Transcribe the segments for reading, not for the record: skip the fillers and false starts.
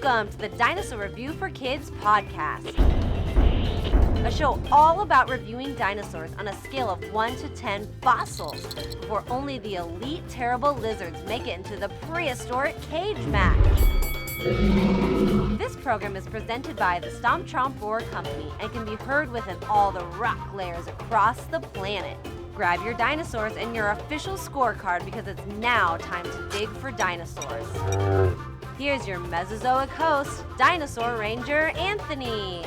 Welcome to the Dinosaur Review for Kids podcast, a show all about reviewing dinosaurs on a scale of 1 to 10 fossils before only the elite terrible lizards make it into the prehistoric cage match. This program is presented by the Stomp Chomp Roar Company and can be heard within all the rock layers across the planet. Grab your dinosaurs and your official scorecard because it's now time to dig for dinosaurs. Here's your Mesozoic host, Dinosaur Ranger Anthony.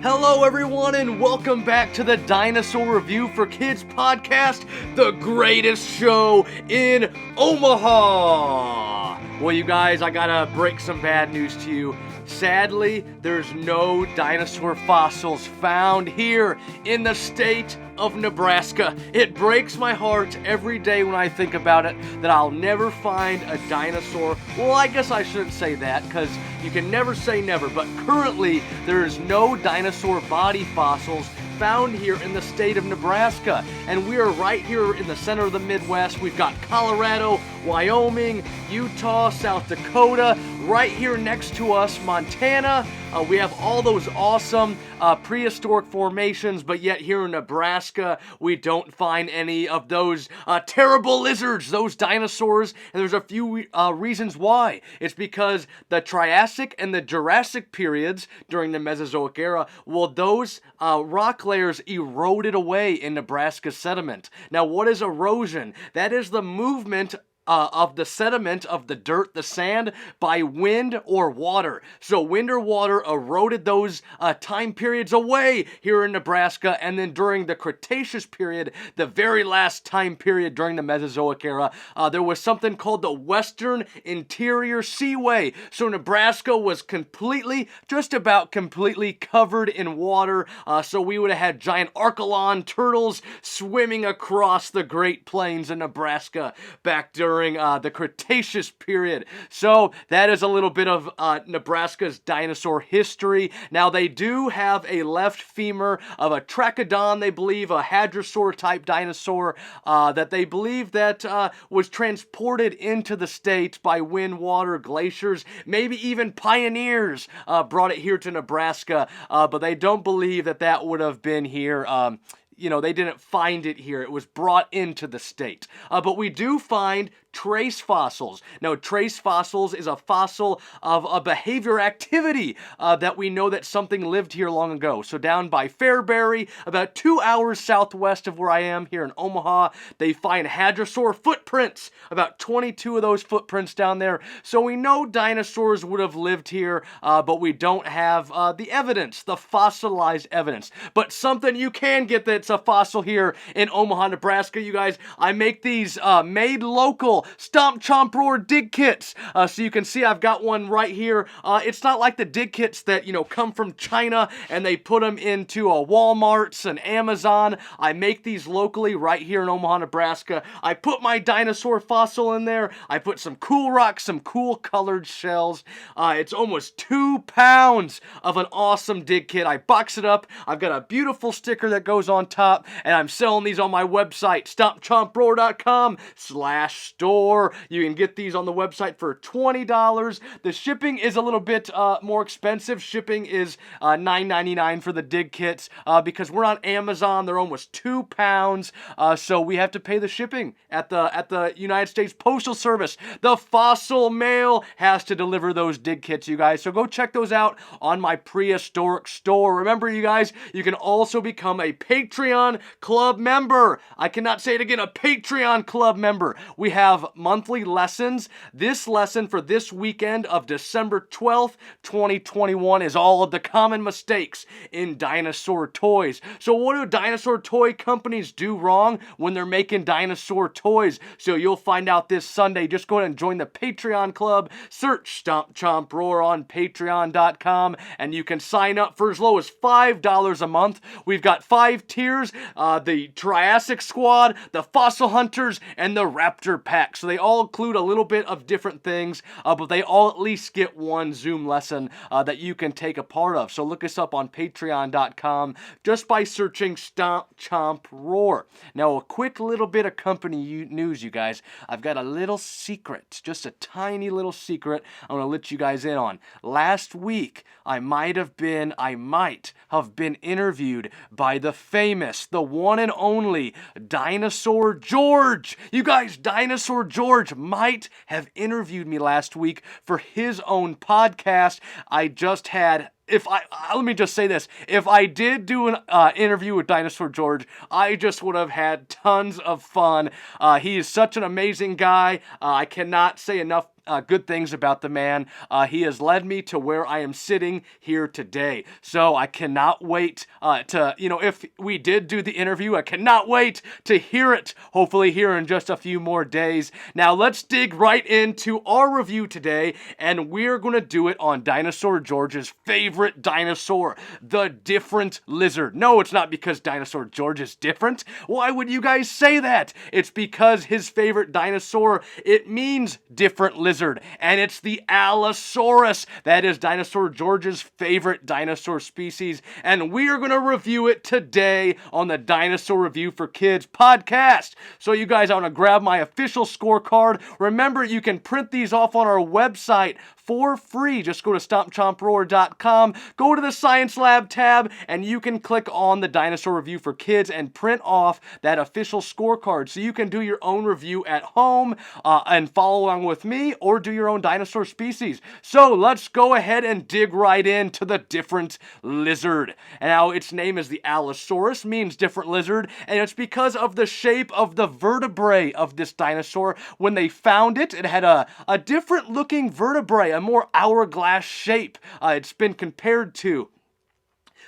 Hello everyone and welcome back to the Dinosaur Review for Kids podcast, the greatest show in Omaha! Well you guys, I gotta break some bad news to you. Sadly, there's no dinosaur fossils found here in the state of Nebraska. It breaks my heart every day when I think about it that I'll never find a dinosaur. Well, I guess I shouldn't say that because you can never say never, but currently there is no dinosaur body fossils found here in the state of Nebraska. And we are right here in the center of the Midwest. We've got Colorado, Wyoming, Utah, South Dakota, right here next to us, Montana. We have all those awesome prehistoric formations, but yet here in Nebraska, we don't find any of those terrible lizards, those dinosaurs, and there's a few reasons why. It's because the Triassic and the Jurassic periods during the Mesozoic era, well, those rock layers eroded away in Nebraska sediment. Now, what is erosion? That is the movement of the sediment, of the dirt, the sand, by wind or water. So wind or water eroded those time periods away here in Nebraska, and then during the Cretaceous period, the very last time period during the Mesozoic era, there was something called the Western Interior Seaway. So Nebraska was just about completely covered in water, so we would have had giant archelon turtles swimming across the Great Plains in Nebraska back during the Cretaceous period. So that is a little bit of Nebraska's dinosaur history. Now they do have a left femur of a trachodon, they believe, a hadrosaur type dinosaur that they believe that was transported into the state by wind, water, glaciers, maybe even pioneers brought it here to Nebraska, but they don't believe that that would have been here. They didn't find it here. It was brought into the state. But we do find trace fossils. Now, trace fossils is a fossil of a behavior activity that we know that something lived here long ago. So down by Fairbury, about 2 hours southwest of where I am here in Omaha, they find hadrosaur footprints, about 22 of those footprints down there. So we know dinosaurs would have lived here, but we don't have the evidence, the fossilized evidence. But something you can get that's a fossil here in Omaha, Nebraska, you guys, I make these made local Stomp Chomp Roar dig kits. So you can see I've got one right here. It's not like the dig kits that, come from China and they put them into Walmarts and Amazon. I make these locally right here in Omaha, Nebraska. I put my dinosaur fossil in there. I put some cool rocks, some cool colored shells. It's almost 2 pounds of an awesome dig kit. I box it up. I've got a beautiful sticker that goes on top, and I'm selling these on my website, stompchomproar.com/store. You can get these on the website for $20. The shipping is a little bit more expensive. Shipping is $9.99 for the dig kits because we're on Amazon. They're almost 2 pounds, so we have to pay the shipping at the United States Postal Service. The Fossil Mail has to deliver those dig kits, you guys. So go check those out on my prehistoric store. Remember, you guys, you can also become a Patreon club member. I cannot say it again, a Patreon club member. We have monthly lessons. This lesson for this weekend of December 12th, 2021 is all of the common mistakes in dinosaur toys. So what do dinosaur toy companies do wrong when they're making dinosaur toys? So you'll find out this Sunday. Just go ahead and join the Patreon club. Search Stomp Chomp Roar on patreon.com and you can sign up for as low as $5 a month. We've got 5 tiers, the Triassic Squad, the Fossil Hunters, and the Raptor Pack. back. So they all include a little bit of different things, but they all at least get one Zoom lesson that you can take a part of. So look us up on patreon.com just by searching Stomp, Chomp, Roar. Now, a quick little bit of company news, you guys. I've got a little secret, just a tiny little secret I'm going to let you guys in on. Last week, I might have been interviewed by the famous, the one and only Dinosaur George. You guys, Dinosaur George might have interviewed me last week for his own podcast. I just had... let me just say this. If I did do an interview with Dinosaur George, I just would have had tons of fun. He is such an amazing guy. I cannot say enough good things about the man. He has led me to where I am sitting here today. So I cannot wait if we did do the interview, I cannot wait to hear it, hopefully here in just a few more days. Now let's dig right into our review today, and we're going to do it on Dinosaur George's favorite dinosaur, the different lizard. No, it's not because Dinosaur George is different. Why would you guys say that? It's because his favorite dinosaur, it means different lizard. And it's the Allosaurus. That is Dinosaur George's favorite dinosaur species. And we are going to review it today on the Dinosaur Review for Kids podcast. So you guys, I want to grab my official scorecard. Remember, you can print these off on our website for free. Just go to stompchomproar.com, go to the Science Lab tab, and you can click on the Dinosaur Review for Kids and print off that official scorecard. So you can do your own review at home and follow along with me, or do your own dinosaur species. So let's go ahead and dig right into the different lizard. And now its name is the Allosaurus, means different lizard, and it's because of the shape of the vertebrae of this dinosaur. When they found it, it had a different looking vertebrae, a more hourglass shape it's been compared to.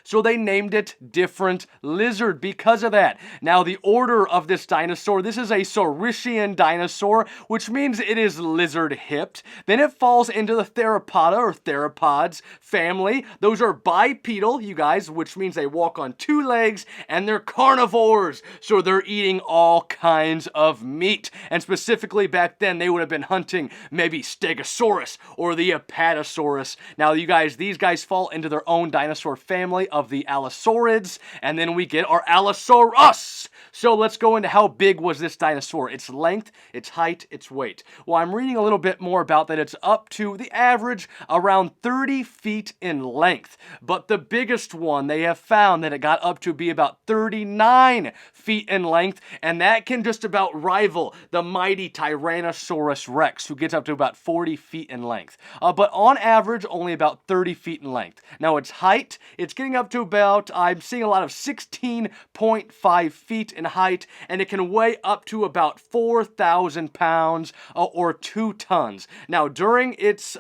So they named it different lizard because of that. Now, the order of this dinosaur, this is a Saurischian dinosaur, which means it is lizard-hipped. Then it falls into the theropoda or theropods family. Those are bipedal, you guys, which means they walk on two legs, and they're carnivores. So they're eating all kinds of meat. And specifically back then, they would have been hunting maybe Stegosaurus or the Apatosaurus. Now, you guys, these guys fall into their own dinosaur family of the Allosaurids, and then we get our Allosaurus. So let's go into how big was this dinosaur, its length, its height, its weight. Well, I'm reading a little bit more about that. It's up to the average around 30 feet in length, but the biggest one, they have found that it got up to be about 39 feet in length, and that can just about rival the mighty Tyrannosaurus Rex, who gets up to about 40 feet in length. But on average, only about 30 feet in length. Now, its height, it's getting up to about, I'm seeing a lot of 16.5 feet in height, and it can weigh up to about 4,000 pounds or 2 tons. Now, during its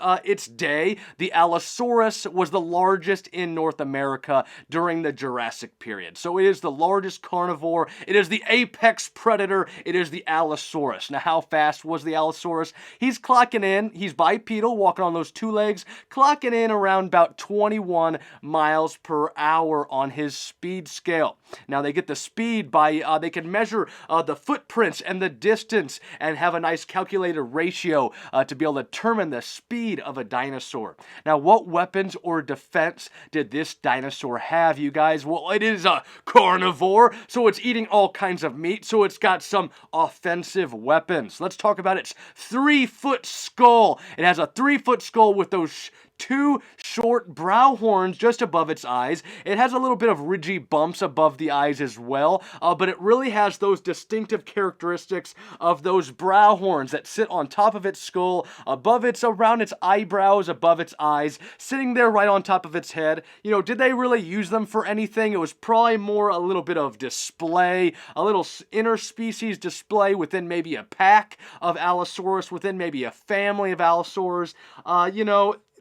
day, the Allosaurus was the largest in North America during the Jurassic period. So it is the largest carnivore. It is the apex predator. It is the Allosaurus. Now, how fast was the Allosaurus? He's clocking in. He's bipedal, walking on those two legs, clocking in around about 21 miles per hour on his speed scale. Now, they get the speed by, they can measure the footprints and the distance and have a nice calculated ratio to be able to determine the speed of a dinosaur. Now, what weapons or defense did this dinosaur have, you guys? Well, it is a carnivore, so it's eating all kinds of meat, so it's got some offensive weapons. Let's talk about its 3-foot skull. It has a 3-foot skull with those two short brow horns just above its eyes. It has a little bit of ridgy bumps above the eyes as well, but it really has those distinctive characteristics of those brow horns that sit on top of its skull, around its eyebrows, above its eyes, sitting there right on top of its head. You know, did they really use them for anything? It was probably more a little bit of display, a little interspecies display within maybe a pack of Allosaurus, within maybe a family of Allosaurs.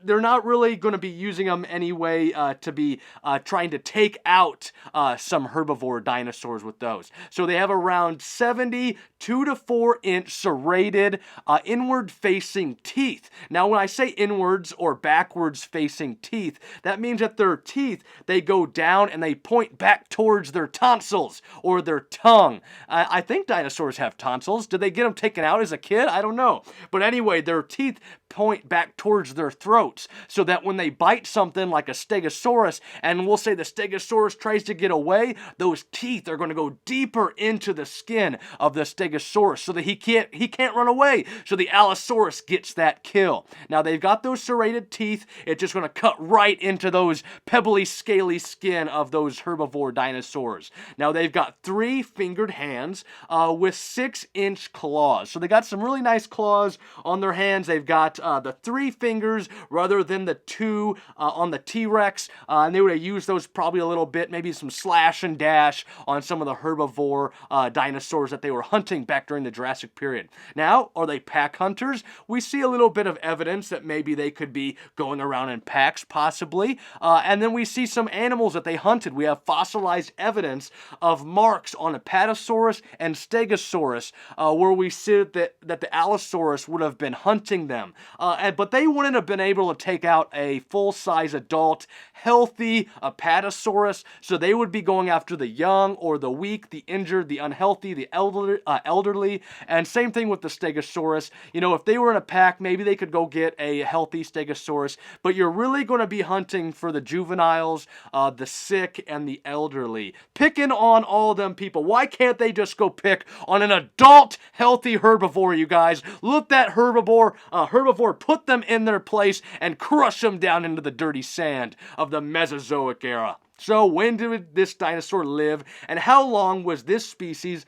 they're not really going to be using them anyway to be trying to take out some herbivore dinosaurs with those. So they have around 70 2 to 4 inch serrated inward facing teeth. Now when I say inwards or backwards facing teeth, that means that their teeth, they go down and they point back towards their tonsils or their tongue. I think dinosaurs have tonsils. Did they get them taken out as a kid? I don't know. But anyway, their teeth point back towards their throats so that when they bite something like a stegosaurus, and we'll say the stegosaurus tries to get away, those teeth are going to go deeper into the skin of the stegosaurus so that he can't run away, so the Allosaurus gets that kill. Now they've got those serrated teeth. It's just going to cut right into those pebbly scaly skin of those herbivore dinosaurs. Now they've got 3 fingered hands with 6-inch claws. So they got some really nice claws on their hands. They've got the 3 fingers rather than the 2 on the T-Rex, and they would have used those probably a little bit, maybe some slash and dash on some of the herbivore dinosaurs that they were hunting back during the Jurassic period. Now, are they pack hunters? We see a little bit of evidence that maybe they could be going around in packs, possibly, and then we see some animals that they hunted. We have fossilized evidence of marks on Apatosaurus and Stegosaurus, where we see that the Allosaurus would have been hunting them. But they wouldn't have been able to take out a full-size adult, healthy Apatosaurus, so they would be going after the young or the weak, the injured, the unhealthy, the elderly, and same thing with the Stegosaurus. You know, if they were in a pack, maybe they could go get a healthy Stegosaurus, but you're really going to be hunting for the juveniles, the sick, and the elderly. Picking on all them people. Why can't they just go pick on an adult, healthy herbivore, you guys? Let that herbivore, put them in their place and crush them down into the dirty sand of the Mesozoic era. So when did this dinosaur live, and how long was this species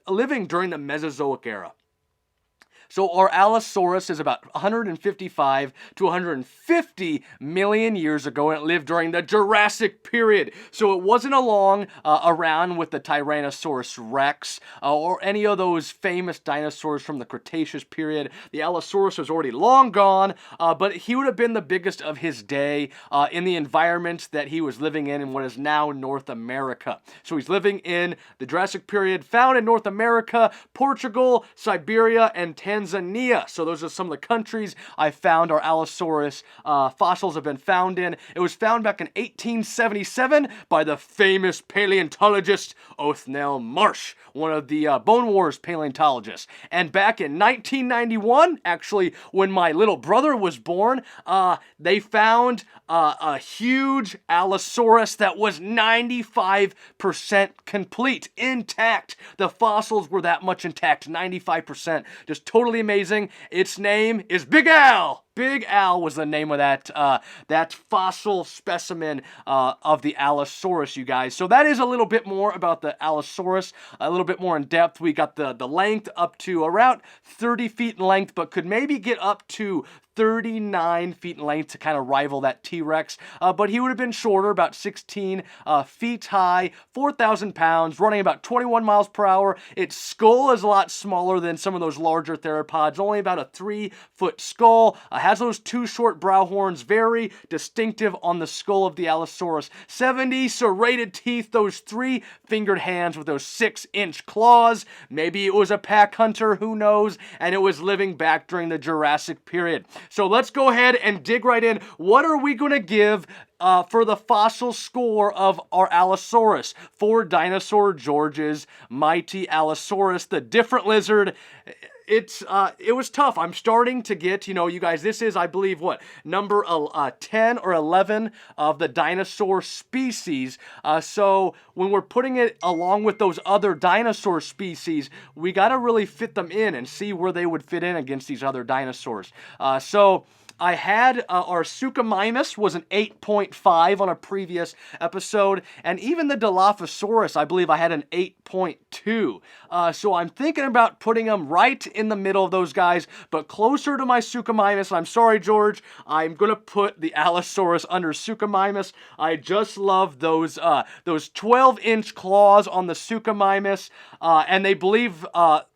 living during the Mesozoic era? So our Allosaurus is about 155 to 150 million years ago, and it lived during the Jurassic period. So it wasn't around with the Tyrannosaurus Rex or any of those famous dinosaurs from the Cretaceous period. The Allosaurus was already long gone, but he would have been the biggest of his day in the environment that he was living in what is now North America. So he's living in the Jurassic period, found in North America, Portugal, Siberia, and Tanzania. So those are some of the countries I found our Allosaurus fossils have been found in. It was found back in 1877 by the famous paleontologist Othniel Marsh, one of the Bone Wars paleontologists. And back in 1991, actually, when my little brother was born, they found a huge Allosaurus that was 95% complete, intact. The fossils were that much intact, 95%. Just totally amazing. Its name is Big Al. Big Al was the name of that fossil specimen of the Allosaurus, you guys. So that is a little bit more about the Allosaurus, a little bit more in depth. We got the length up to around 30 feet in length, but could maybe get up to 39 feet in length to kind of rival that T-Rex, but he would have been shorter, about 16 feet high, 4,000 pounds, running about 21 miles per hour. Its skull is a lot smaller than some of those larger theropods, only about a 3-foot skull, has those 2 short brow horns, very distinctive on the skull of the Allosaurus, 70 serrated teeth, those 3 fingered hands with those 6-inch claws. Maybe it was a pack hunter, who knows, and it was living back during the Jurassic period. So let's go ahead and dig right in. What are we going to give for the fossil score of our Allosaurus? For Dinosaur George's mighty Allosaurus, the different lizard. It was tough. I'm starting to get, you guys, this is, I believe, number 10 or 11 of the dinosaur species. So when we're putting it along with those other dinosaur species, we got to really fit them in and see where they would fit in against these other dinosaurs. So I had our Suchomimus was an 8.5 on a previous episode, and even the Dilophosaurus, I believe I had an 8.2. So I'm thinking about putting them right in the middle of those guys, but closer to my Suchomimus. I'm sorry, George, I'm going to put the Allosaurus under Suchomimus. I just love those 12-inch claws on the Suchomimus, and they believe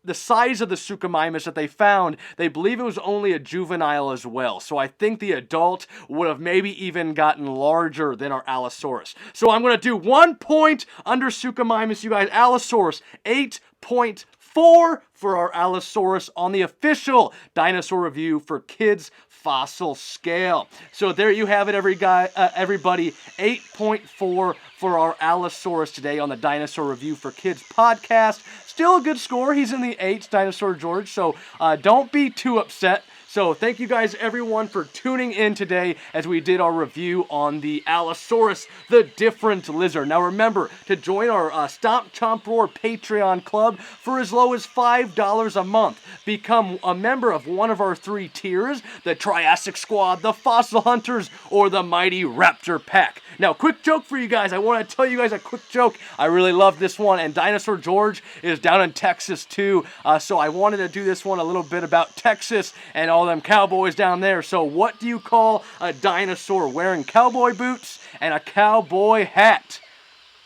the size of the Suchomimus that they found, they believe it was only a juvenile as well. So I think the adult would have maybe even gotten larger than our Allosaurus. So I'm going to do 1 point under Suchomimus, you guys. Allosaurus, 8.4 for our Allosaurus on the official Dinosaur Review for Kids fossil scale. So there you have it, everybody. 8.4 for our Allosaurus today on the Dinosaur Review for Kids podcast. Still a good score. He's in the 8s, Dinosaur George. So don't be too upset. So thank you guys, everyone, for tuning in today as we did our review on the Allosaurus, the different lizard. Now remember to join our Stomp, Chomp, Roar Patreon club for as low as $5 a month. Become a member of one of our 3 tiers, the Triassic Squad, the Fossil Hunters, or the Mighty Raptor Pack. Now, quick joke for you guys. I want to tell you guys a quick joke. I really love this one, and Dinosaur George is down in Texas too, so I wanted to do this one a little bit about Texas and all them cowboys down there. So what do you call a dinosaur wearing cowboy boots and a cowboy hat?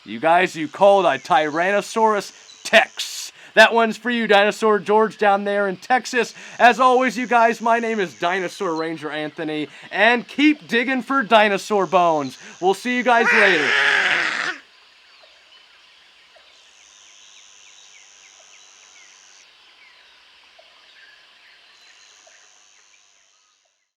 You guys, you call it a Tyrannosaurus Tex. That one's for you, Dinosaur George, down there in Texas. As always, you guys, my name is Dinosaur Ranger Anthony, and keep digging for dinosaur bones. We'll see you guys later.